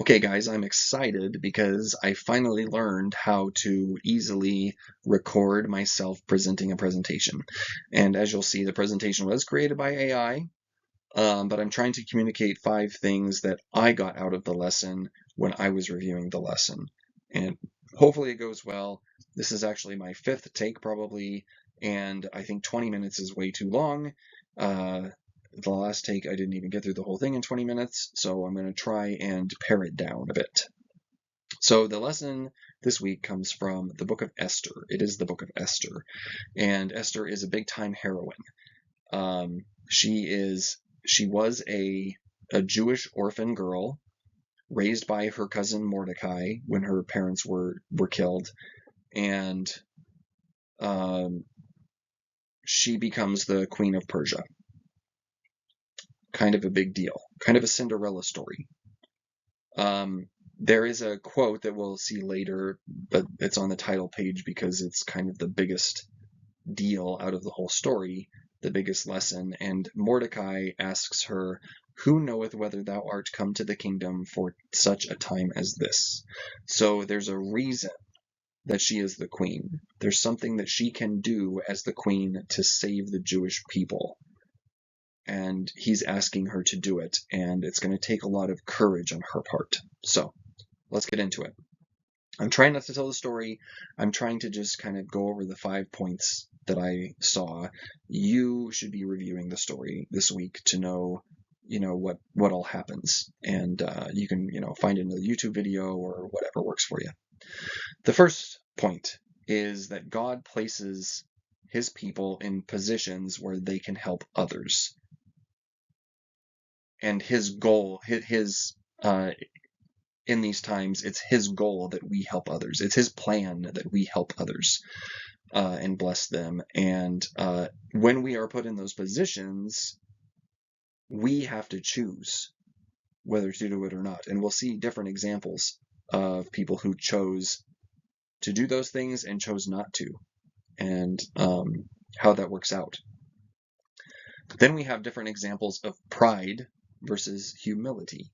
Okay, guys, I'm excited because I finally learned how to easily record myself presenting a presentation. And as you'll see, the presentation was created by AI, but I'm trying to communicate 5 things that I got out of the lesson when I was reviewing the lesson. And hopefully it goes well. This is actually my 5th take, probably, and I think 20 minutes is way too long. The last take, I didn't even get through the whole thing in 20 minutes, so I'm going to try and pare it down a bit. So the lesson this week comes from the book of Esther. It is the book of Esther, and Esther is a big-time heroine. She was a Jewish orphan girl raised by her cousin Mordecai when her parents were killed, and she becomes the Queen of Persia. Kind of a big deal, kind of a Cinderella story. There is a quote that we'll see later, but it's on the title page because it's kind of the biggest deal out of the whole story, the biggest lesson. And Mordecai asks her, "Who knoweth whether thou art come to the kingdom for such a time as this?" So there's a reason that she is the queen. There's something that she can do as the queen to save the Jewish people. And he's asking her to do it, and it's going to take a lot of courage on her part. So let's get into it. I'm trying not to tell the story. I'm trying to just kind of go over the 5 points that I saw. You should be reviewing the story this week to know, what all happens, and you can, find it in a YouTube video or whatever works for you. The first point is that God places his people in positions where they can help others. And his goal, in these times, it's his goal that we help others. It's his plan that we help others and bless them. And when we are put in those positions, we have to choose whether to do it or not. And we'll see different examples of people who chose to do those things and chose not to, and how that works out. Then we have different examples of pride versus humility.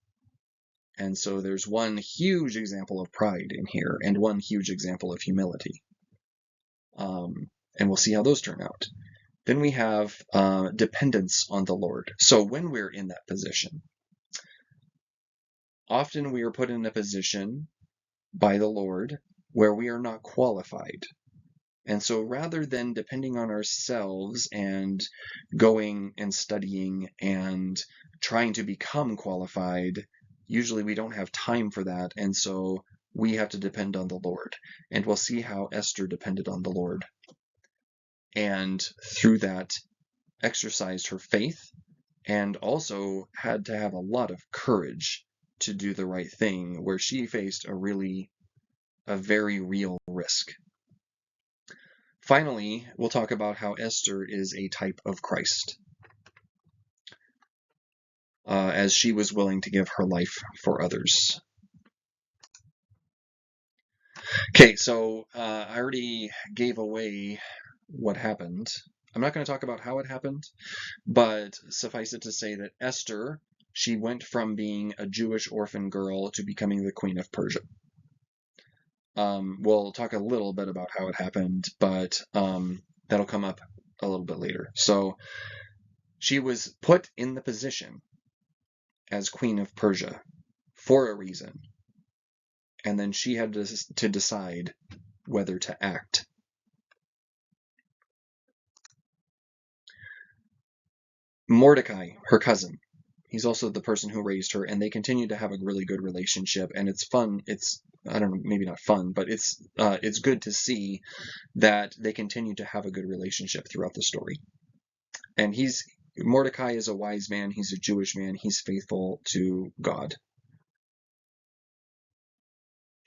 And so there's one huge example of pride in here and one huge example of humility. And we'll see how those turn out. Then we have dependence on the Lord. So when we're in that position, often we are put in a position by the Lord where we are not qualified. And so rather than depending on ourselves and going and studying and trying to become qualified, usually we don't have time for that, and so we have to depend on the Lord. And we'll see how Esther depended on the Lord, and through that exercised her faith, and also had to have a lot of courage to do the right thing, where she faced a very real risk. Finally, we'll talk about how Esther is a type of Christ, as she was willing to give her life for others. Okay, so I already gave away what happened. I'm not going to talk about how it happened, but suffice it to say that Esther, she went from being a Jewish orphan girl to becoming the Queen of Persia. We'll talk a little bit about how it happened, but that'll come up a little bit later. So she was put in the position as Queen of Persia for a reason, and then she had to decide whether to act. Mordecai, her cousin, he's also the person who raised her, and they continue to have a really good relationship, and it's fun. It's, I don't know, maybe not fun, but it's good to see that they continue to have a good relationship throughout the story. And Mordecai is a wise man. He's a Jewish man. He's faithful to God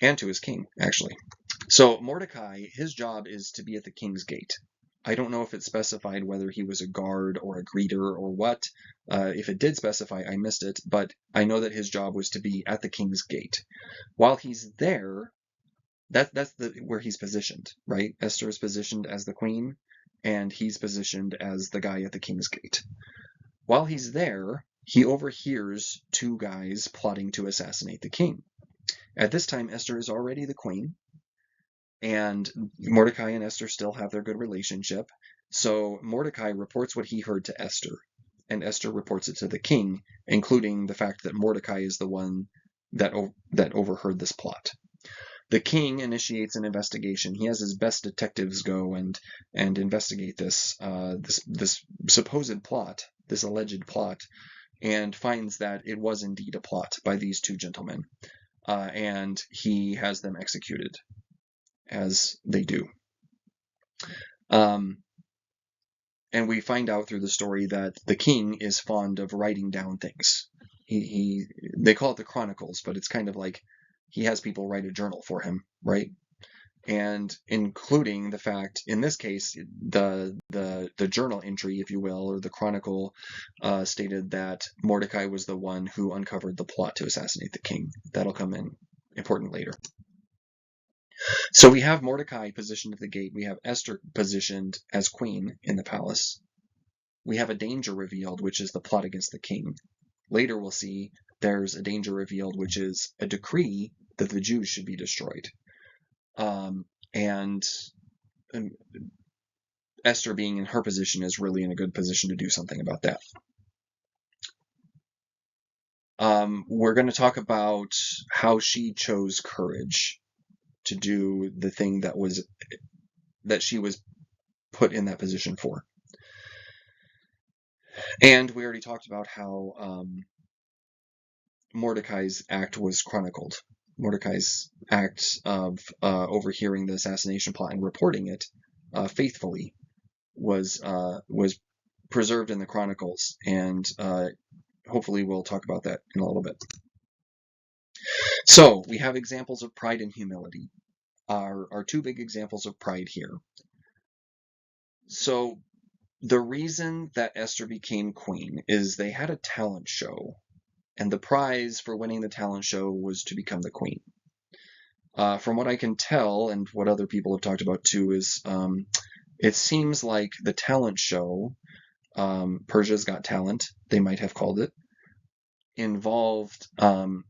and to his king, actually. So Mordecai, his job is to be at the king's gate. I don't know if it specified whether he was a guard or a greeter or what. If it did specify, I missed it, but I know that his job was to be at the king's gate. While he's there, that's where he's positioned, right? Esther is positioned as the queen, and he's positioned as the guy at the king's gate. While he's there, he overhears two guys plotting to assassinate the king. At this time, Esther is already the queen, and Mordecai and Esther still have their good relationship. So Mordecai reports what he heard to Esther, and Esther reports it to the king, including the fact that Mordecai is the one that overheard this plot. The king initiates an investigation. He has his best detectives go and investigate this supposed plot, this alleged plot, and finds that it was indeed a plot by these two gentlemen, and he has them executed, as they do. And we find out through the story that the king is fond of writing down things. They call it the Chronicles, but it's kind of like he has people write a journal for him, right? And including the fact, in this case, the journal entry, if you will, or the chronicle, stated that Mordecai was the one who uncovered the plot to assassinate the king. That'll come in important later. So we have Mordecai positioned at the gate. We have Esther positioned as queen in the palace. We have a danger revealed, which is the plot against the king. Later we'll see there's a danger revealed, which is a decree that the Jews should be destroyed. And Esther, being in her position, is really in a good position to do something about that. We're going to talk about how she chose courage to do the thing that she was put in that position for. And we already talked about how Mordecai's act was chronicled. Mordecai's act of overhearing the assassination plot and reporting it faithfully was preserved in the Chronicles, and hopefully we'll talk about that in a little bit. So we have examples of pride and humility. Our two big examples of pride here. So the reason that Esther became queen is they had a talent show, and the prize for winning the talent show was to become the queen. From what I can tell, and what other people have talked about too, is it seems like the talent show, Persia's Got Talent, they might have called it, involved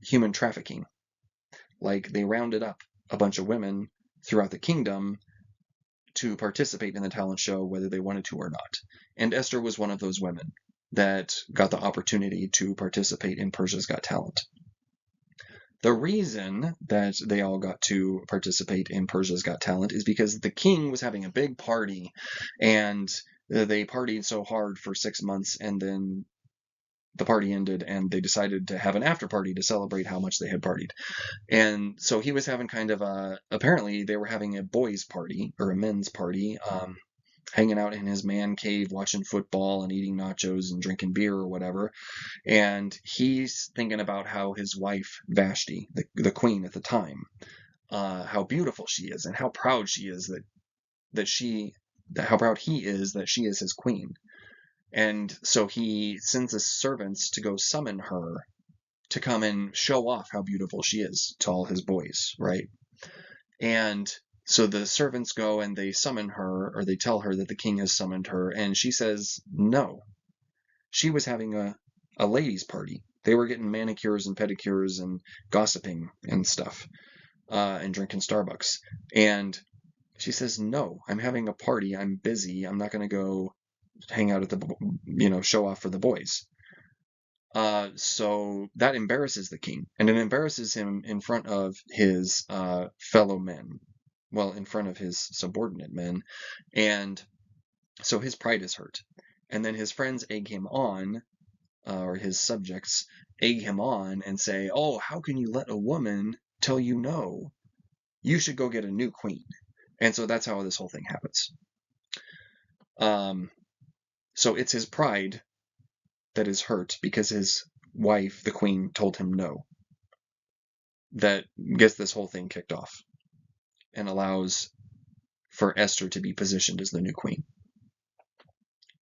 human trafficking. Like, they rounded up a bunch of women throughout the kingdom to participate in the talent show, whether they wanted to or not. And Esther was one of those women that got the opportunity to participate in Persia's Got Talent. The reason that they all got to participate in Persia's Got Talent is because the king was having a big party, and they partied so hard for 6 months, and then the party ended, and they decided to have an after party to celebrate how much they had partied. And so he was having kind of apparently they were having a boys' party, or a men's party, hanging out in his man cave, watching football and eating nachos and drinking beer or whatever. And he's thinking about how his wife, Vashti, the queen at the time, how beautiful she is, and how proud she is how proud he is that she is his queen. And so he sends his servants to go summon her to come and show off how beautiful she is to all his boys, right? And so the servants go and they summon her, or they tell her that the king has summoned her, and she says no. She was having a ladies' party. They were getting manicures and pedicures and gossiping and stuff, and drinking Starbucks. And she says, no, I'm having a party. I'm busy. I'm not going to go hang out at the, show off for the boys. So that embarrasses the king, and it embarrasses him in front of his fellow men. Well, in front of his subordinate men. And so his pride is hurt. And then his friends egg him on, or his subjects egg him on and say, oh, how can you let a woman tell you no? You should go get a new queen. And so that's how this whole thing happens. So it's his pride that is hurt because his wife, the queen, told him no, that gets this whole thing kicked off and allows for Esther to be positioned as the new queen.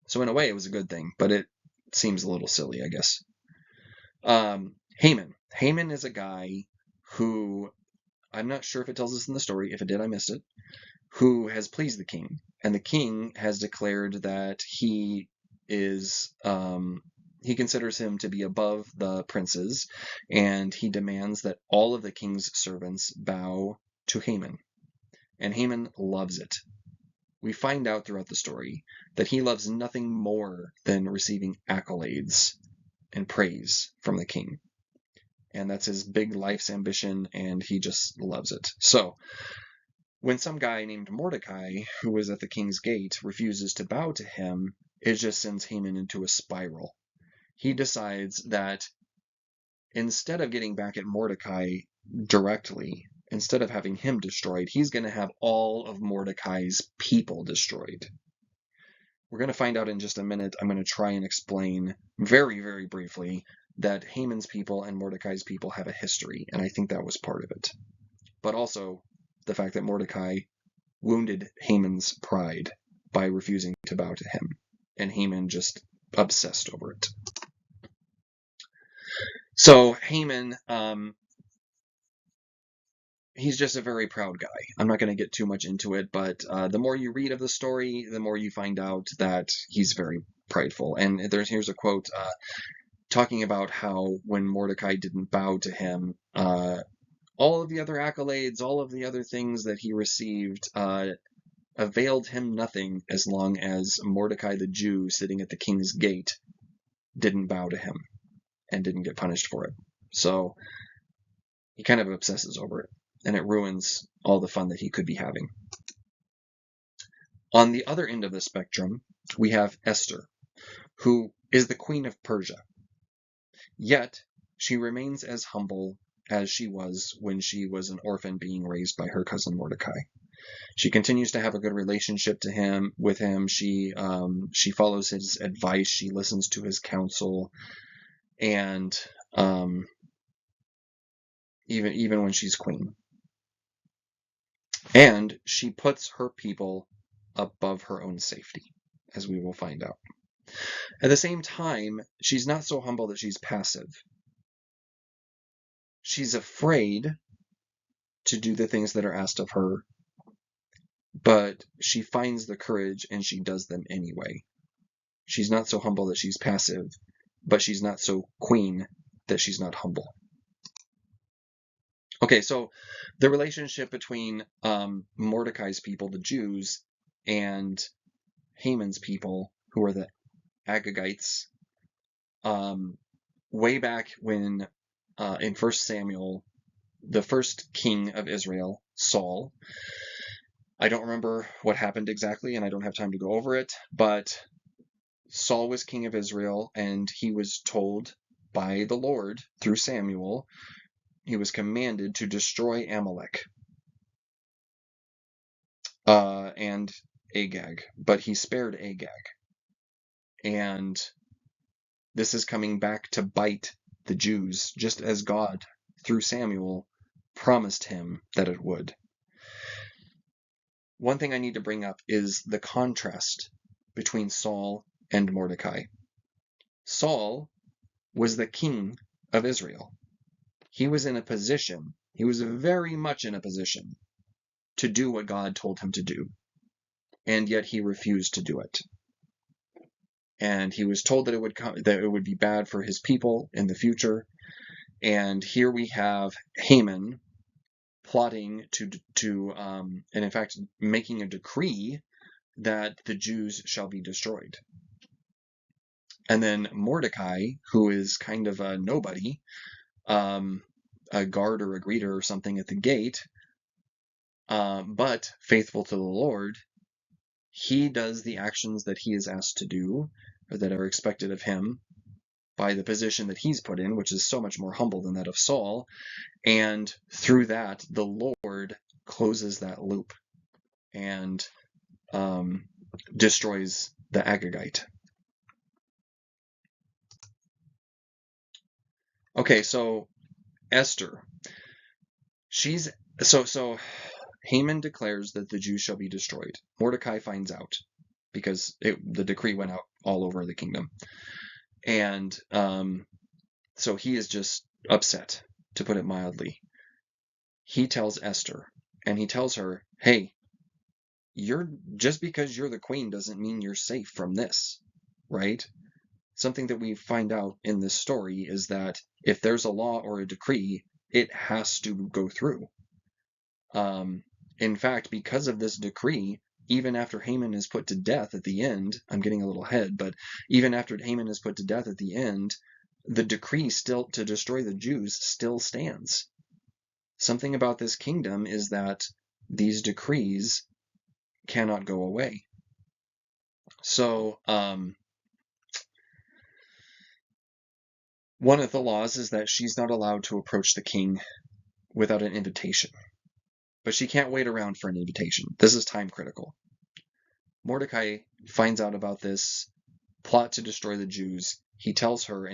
So in a way, it was a good thing, but it seems a little silly, I guess. Haman. Haman is a guy who, I'm not sure if it tells us in the story, if it did, I missed it, who has pleased the king. And the king has declared that he is He considers him to be above the princes, and he demands that all of the king's servants bow to Haman. And Haman loves it. We find out throughout the story that he loves nothing more than receiving accolades and praise from the king. And that's his big life's ambition, and he just loves it. So, when some guy named Mordecai, who was at the king's gate, refuses to bow to him, it just sends Haman into a spiral. He decides that instead of getting back at Mordecai directly, instead of having him destroyed, he's going to have all of Mordecai's people destroyed. We're going to find out in just a minute. I'm going to try and explain very, very briefly that Haman's people and Mordecai's people have a history, and I think that was part of it. But also the fact that Mordecai wounded Haman's pride by refusing to bow to him, and Haman just obsessed over it. So Haman, he's just a very proud guy. I'm not going to get too much into it, but the more you read of the story, the more you find out that he's very prideful. And here's a quote talking about how when Mordecai didn't bow to him, all of the other accolades, all of the other things that he received availed him nothing as long as Mordecai the Jew sitting at the king's gate didn't bow to him and didn't get punished for it. So he kind of obsesses over it, and it ruins all the fun that he could be having. On the other end of the spectrum, we have Esther, who is the queen of Persia. Yet, she remains as humble as she was when she was an orphan being raised by her cousin Mordecai. She continues to have a good relationship with him. She follows his advice. She listens to his counsel, and even when she's queen. And she puts her people above her own safety, as we will find out. At the same time, she's not so humble that she's passive. She's afraid to do the things that are asked of her, but she finds the courage and she does them anyway. She's not so humble that she's passive, but she's not so queen that she's not humble. Okay, so the relationship between Mordecai's people, the Jews, and Haman's people, who are the Agagites, way back when in 1 Samuel, the first king of Israel, Saul, I don't remember what happened exactly, and I don't have time to go over it, but Saul was king of Israel, and he was told by the Lord through Samuel, he was commanded to destroy Amalek and Agag, but he spared Agag. And this is coming back to bite the Jews, just as God, through Samuel, promised him that it would. One thing I need to bring up is the contrast between Saul and Mordecai. Saul was the king of Israel. He was in a position, he was very much in a position to do what God told him to do, and yet he refused to do it. And he was told that it would be bad for his people in the future. And here we have Haman plotting and in fact making a decree that the Jews shall be destroyed. And then Mordecai, who is kind of a nobody, a guard or a greeter or something at the gate, but faithful to the Lord, he does the actions that he is asked to do, or that are expected of him by the position that he's put in, which is so much more humble than that of Saul. And through that, the Lord closes that loop and destroys the Agagite. Okay, so Esther, so Haman declares that the Jews shall be destroyed. Mordecai finds out because the decree went out all over the kingdom. And so he is just upset, to put it mildly. He tells Esther, and he tells her, hey, just because you're the queen doesn't mean you're safe from this, right? something that we find out in this story is that if there's a law or a decree, it has to go through. In fact, because of this decree, even after Haman is put to death at the end, I'm getting a little ahead, but even after Haman is put to death at the end, the decree still to destroy the Jews still stands. Something about this kingdom is that these decrees cannot go away. So, one of the laws is that she's not allowed to approach the king without an invitation. But she can't wait around for an invitation. This is time critical. Mordecai finds out about this plot to destroy the Jews. He tells her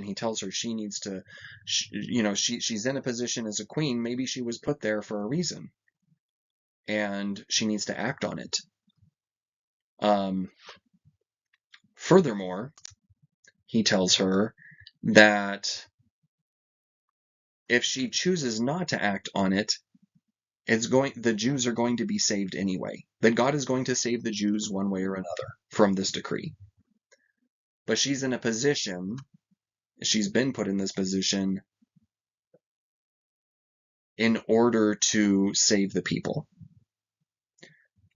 she needs to, she's in a position as a queen. Maybe she was put there for a reason, and she needs to act on it. Furthermore, he tells her that if she chooses not to act on it, the Jews are going to be saved anyway. That God is going to save the Jews one way or another from this decree. But she's in a position, she's been put in this position in order to save the people.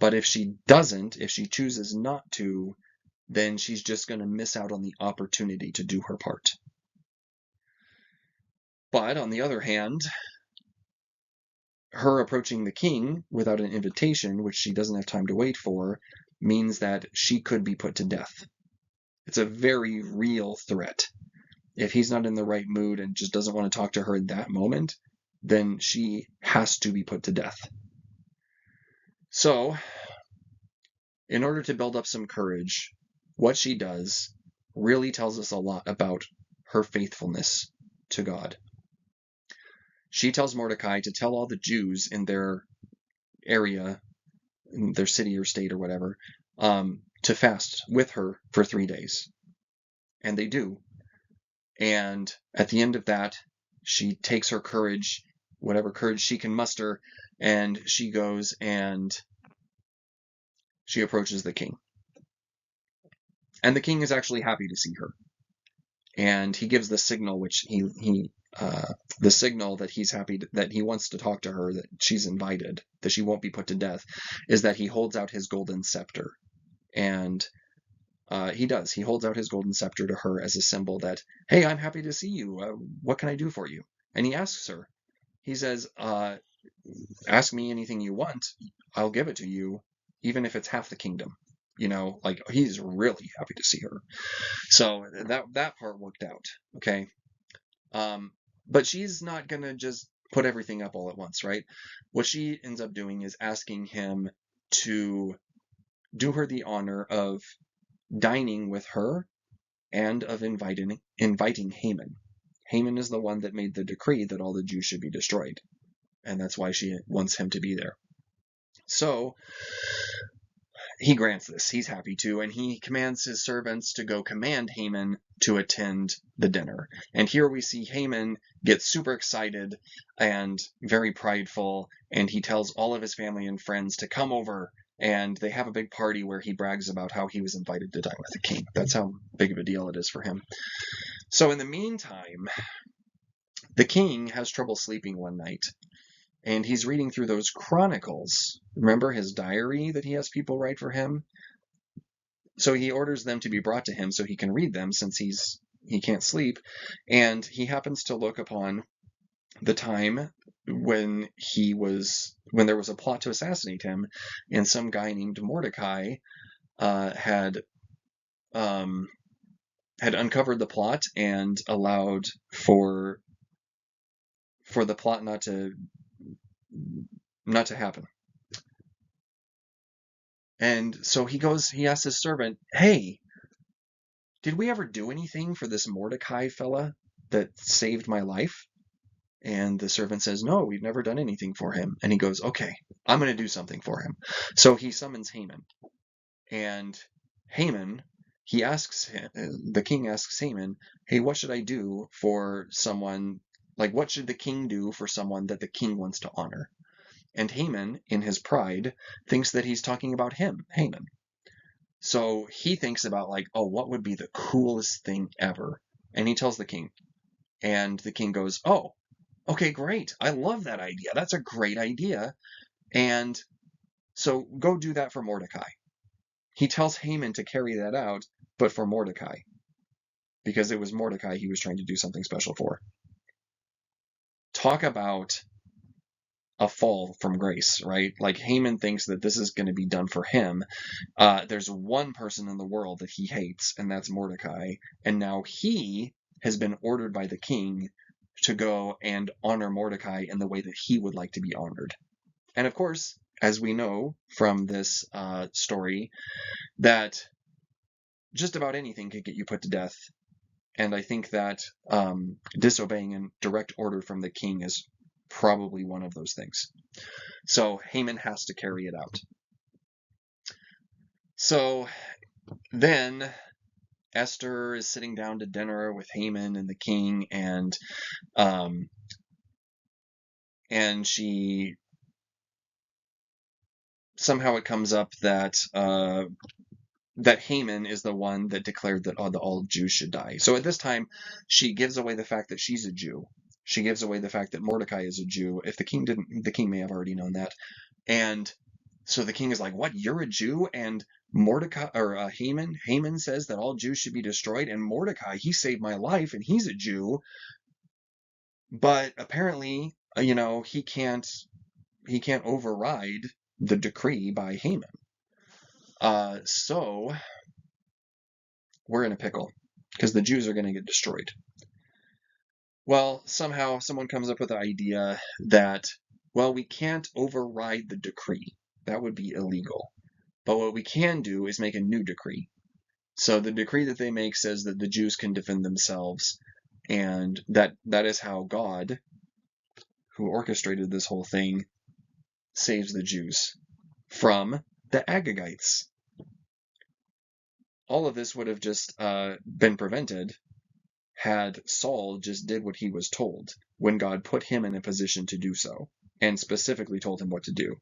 But if she doesn't, if she chooses not to, then she's just going to miss out on the opportunity to do her part. But on the other hand, her approaching the king without an invitation, which she doesn't have time to wait for, means that she could be put to death. It's a very real threat. If he's not in the right mood and just doesn't want to talk to her in that moment, then she has to be put to death. So, in order to build up some courage, what she does really tells us a lot about her faithfulness to God. She tells Mordecai to tell all the Jews in their area, in their city or state or whatever, to fast with her for 3 days. And they do. And at the end of that, she takes her courage, whatever courage she can muster, and she goes and she approaches the king. And the king is actually happy to see her. And he gives the signal, which the signal that he's happy that he wants to talk to her, that she's invited, that she won't be put to death, is that he holds out his golden scepter. And he does. He holds out his golden scepter to her as a symbol that, hey, I'm happy to see you. What can I do for you? And he asks her. He says, ask me anything you want. I'll give it to you, even if it's half the kingdom. Like he's really happy to see her. So that part worked out. Okay. But she's not going to just put everything up all at once, right? What she ends up doing is asking him to do her the honor of dining with her and of inviting Haman. Haman is the one that made the decree that all the Jews should be destroyed. And that's why she wants him to be there. So he grants this. He's happy to, and he commands his servants to go command Haman to attend the dinner. And here we see Haman get super excited and very prideful, and he tells all of his family and friends to come over, and they have a big party where he brags about how he was invited to dine with the king. That's how big of a deal it is for him. So in the meantime, the king has trouble sleeping one night. And he's reading through those chronicles. Remember his diary that he has people write for him? So he orders them to be brought to him so he can read them since he can't sleep. And he happens to look upon the time when there was a plot to assassinate him, and some guy named Mordecai had uncovered the plot and allowed for the plot not to happen. And so he asks his servant, hey, did we ever do anything for this Mordecai fella that saved my life? And the servant says, no, we've never done anything for him. And he goes, okay, I'm going to do something for him. So he summons Haman. And Haman, the king asks Haman, hey, what should I do for someone, like what should the king do for someone that the king wants to honor? And Haman, in his pride, thinks that he's talking about him, Haman. So he thinks about like, oh, what would be the coolest thing ever? And he tells the king. And the king goes, oh, okay, great. I love that idea. That's a great idea. And so go do that for Mordecai. He tells Haman to carry that out, but for Mordecai, because it was Mordecai he was trying to do something special for. Talk about a fall from grace, right? Like Haman thinks that this is going to be done for him. There's one person in the world that he hates, and that's Mordecai. And now he has been ordered by the king to go and honor Mordecai in the way that he would like to be honored. And of course, as we know from this story, that just about anything could get you put to death. And I think that disobeying a direct order from the king is probably one of those things. So Haman has to carry it out. So then Esther is sitting down to dinner with Haman and the king, and she somehow it comes up that that Haman is the one that declared that all Jews should die. So at this time, she gives away the fact that she's a Jew. She gives away the fact that Mordecai is a Jew. If the king didn't, the king may have already known that. And so the king is like, "What? You're a Jew?" And Mordecai or Haman says that all Jews should be destroyed. And Mordecai, he saved my life, and he's a Jew. But apparently, he can't override the decree by Haman. So we're in a pickle because the Jews are going to get destroyed. Well, somehow someone comes up with the idea that, well, we can't override the decree. That would be illegal. But what we can do is make a new decree. So the decree that they make says that the Jews can defend themselves, and that is how God, who orchestrated this whole thing, saves the Jews from the Agagites. All of this would have just been prevented had Saul just did what he was told when God put him in a position to do so, and specifically told him what to do.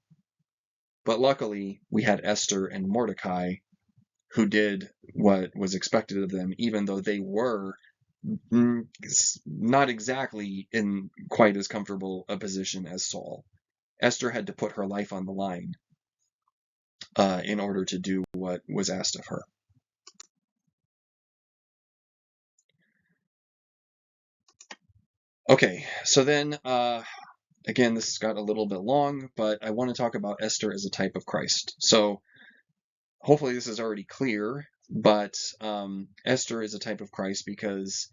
But luckily, we had Esther and Mordecai who did what was expected of them, even though they were not exactly in quite as comfortable a position as Saul. Esther had to put her life on the line in order to do what was asked of her. Okay, so then, again, this got a little bit long, but I want to talk about Esther as a type of Christ. So hopefully this is already clear, but Esther is a type of Christ because,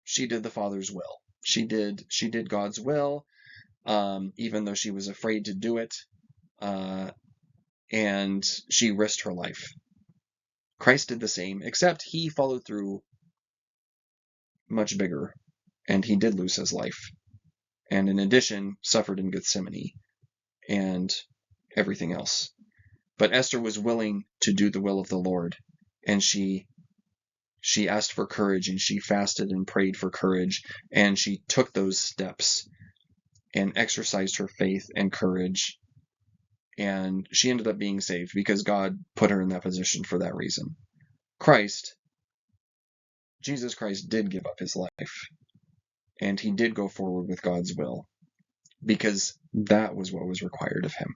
she did the Father's will. She did God's will, even though she was afraid to do it, and she risked her life. Christ did the same, except he followed through much bigger, and he did lose his life. And in addition, suffered in Gethsemane and everything else. But Esther was willing to do the will of the Lord, and she asked for courage, and she fasted and prayed for courage, and she took those steps and exercised her faith and courage, and she ended up being saved because God put her in that position for that reason. Jesus Christ did give up his life, and he did go forward with God's will because that was what was required of him.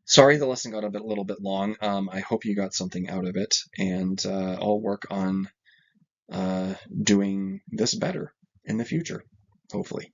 Sorry the lesson got a little bit long. I hope you got something out of it, and I'll work on doing this better in the future, hopefully.